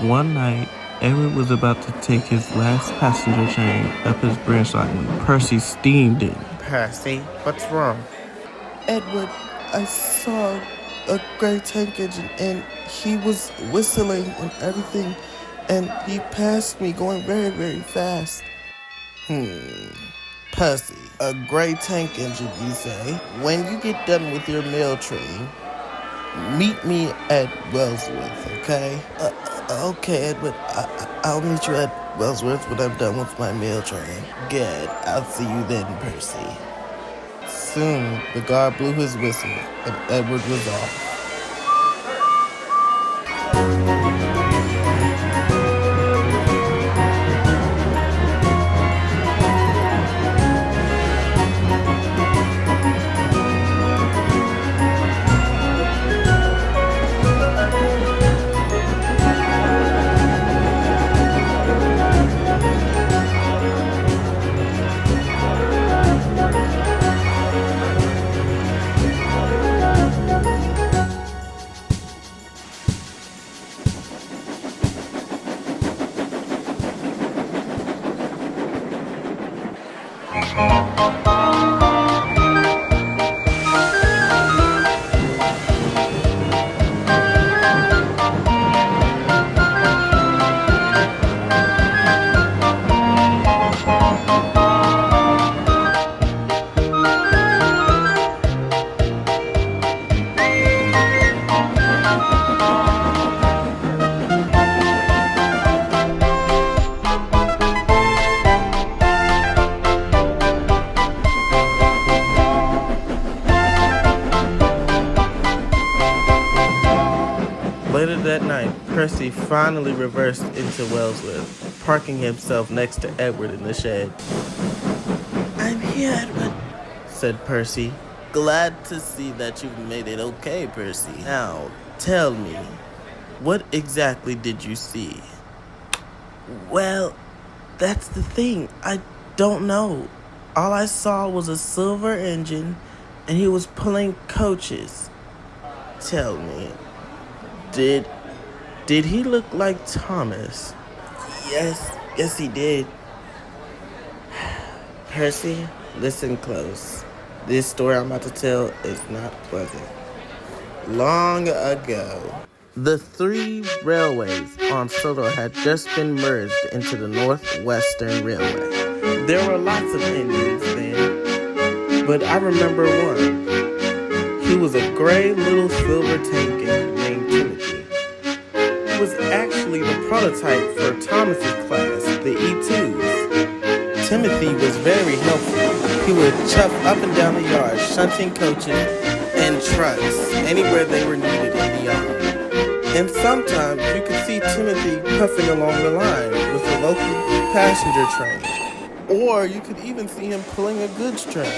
One night, Edward was about to take his last passenger train up his branch line when Percy steamed in. Percy, what's wrong? Edward, I saw a gray tank engine and he was whistling and everything, and he passed me going very, very fast. Percy, a gray tank engine, you say? When you get done with your mail train, meet me at Wellsworth, okay? Okay, Edward, I'll meet you at Wellsworth when I'm done with my mail train. Good, I'll see you then, Percy. Soon, the guard blew his whistle, and Edward was off. Later that night, Percy finally reversed into Wellsworth, parking himself next to Edward in the shed. I'm here, Edward, said Percy. Glad to see that you've made it okay, Percy. Now, tell me, what exactly did you see? Well, that's the thing. I don't know. All I saw was a silver engine, and he was pulling coaches. Tell me, did he look like Thomas? Yes, he did. Percy, listen close. This story I'm about to tell is not pleasant. Long ago, the 3 railways on Sodor had just been merged into the Northwestern Railway. There were lots of engines then, but I remember one. He was a gray little silver tank engine named Timothy. It was actually the prototype for Thomas's class, the E2s. Timothy was very helpful. He would chuff up and down the yard, shunting coaches and trucks anywhere they were needed in the yard. And sometimes you could see Timothy puffing along the line with the local passenger train. Or you could even see him pulling a goods train.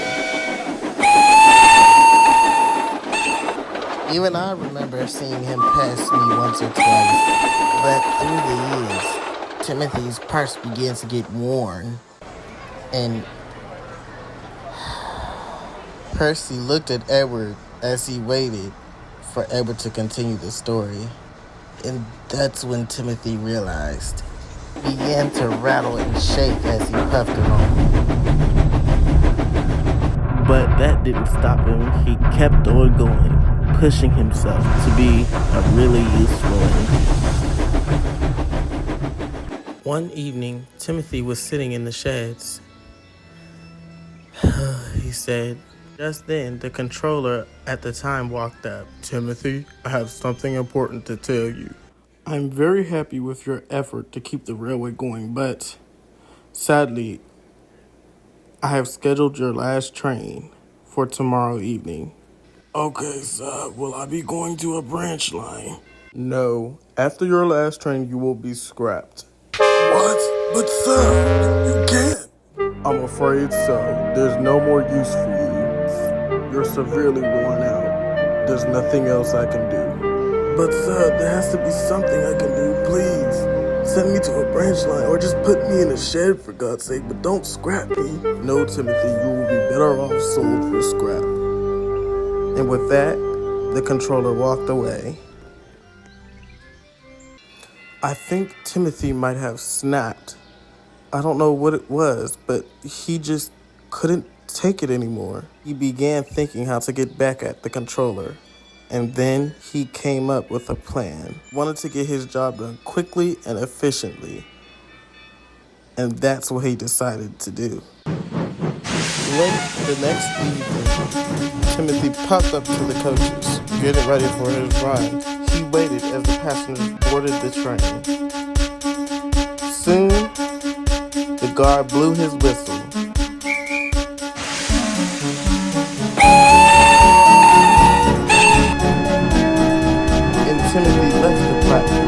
Even I remember seeing him pass me once or twice. But through the years, Timothy's parts began to get worn. And Percy looked at Edward as he waited for Edward to continue the story. And that's when Timothy realized. He began to rattle and shake as he puffed along. But that didn't stop him. He kept on going, pushing himself to be a really useful engine. One evening, Timothy was sitting in the sheds. He said. Just then, the controller at the time walked up. Timothy, I have something important to tell you. I'm very happy with your effort to keep the railway going, but sadly, I have scheduled your last train for tomorrow evening. Okay, sir, will I be going to a branch line? No, after your last train, you will be scrapped. What? But sir, you can't. I'm afraid so. There's no more use for you. You're severely worn out. There's nothing else I can do. But sir, there has to be something I can do, please. Send me to a branch line or just put me in a shed for God's sake, but don't scrap me. No, Timothy, you will be better off sold for scrap. And with that, the controller walked away. I think Timothy might have snapped. I don't know what it was, but he just couldn't take it anymore. He began thinking how to get back at the controller. And then he came up with a plan. Wanted to get his job done quickly and efficiently. And that's what he decided to do. Late the next evening, Timothy popped up to the coaches, getting ready for his ride. He waited as the passengers boarded the train. Soon, the guard blew his whistle. And Timothy left the platform.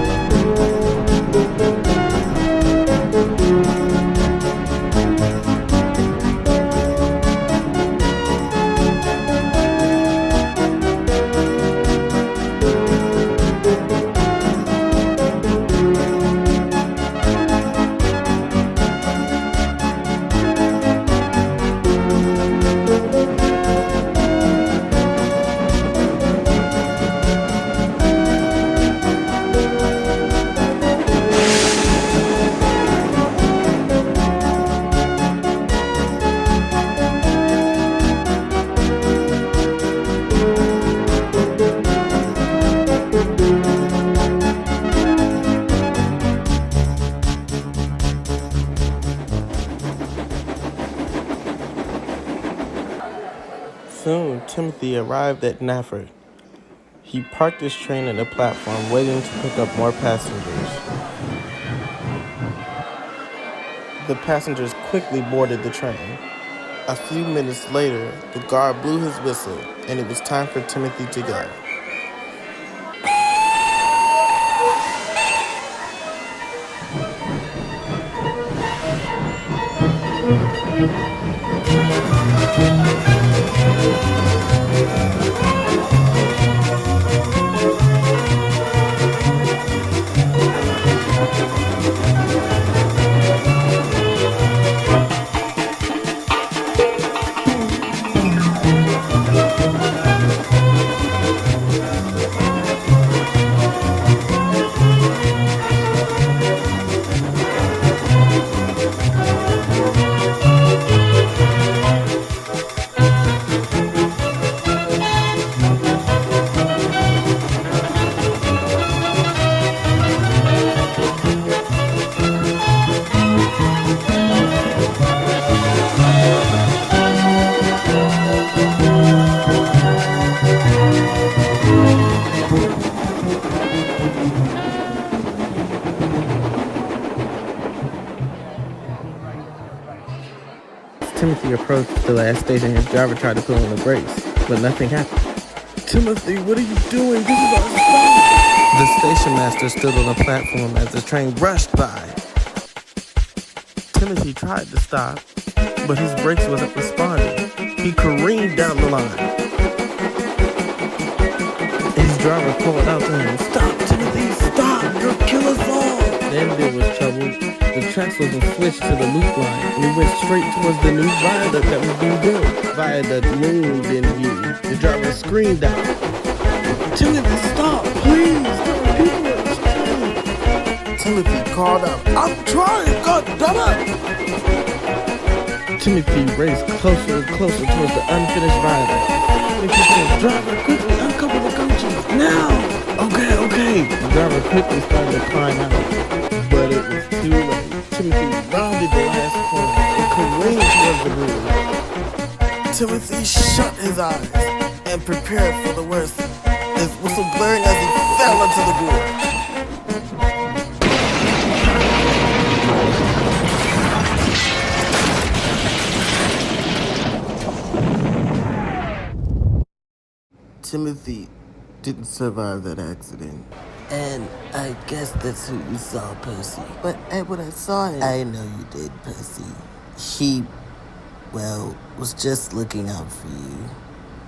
Soon, Timothy arrived at Nafford. He parked his train at the platform, waiting to pick up more passengers. The passengers quickly boarded the train. A few minutes later, the guard blew his whistle, and it was time for Timothy to go. Timothy approached the last station. His driver tried to put on the brakes, but nothing happened. Timothy, what are you doing? This is our stop! The station master stood on the platform as the train rushed by. Timothy tried to stop, but his brakes wasn't responding. He careened down the line. His driver called out to him, "Stop, Timothy, stop! You'll kill us all!" Then there was trouble. The tracks was switched to the loop line, and it went straight towards the new viaduct that was being built. Viaduct loomed in view. The driver screamed out, "Timothy, stop, please! There are people on this train!" Timothy called out, "I'm trying, God damn it!" Timothy raced closer and closer towards the unfinished viaduct. Timothy said, "Driver, quickly uncover the coaches, now!" Okay. The driver quickly started to climb out, but it was too late. Timothy rounded the last corner and careened towards the bridge. Timothy shut his eyes and prepared for the worst, his whistle blaring as he fell into the gorge. Timothy didn't survive that accident. And I guess that's who you saw, Percy. But when I saw him, I know you did, Percy. He, was just looking out for you.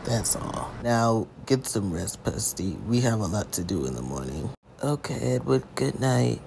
That's all. Now, get some rest, Percy. We have a lot to do in the morning. Okay, Edward, good night.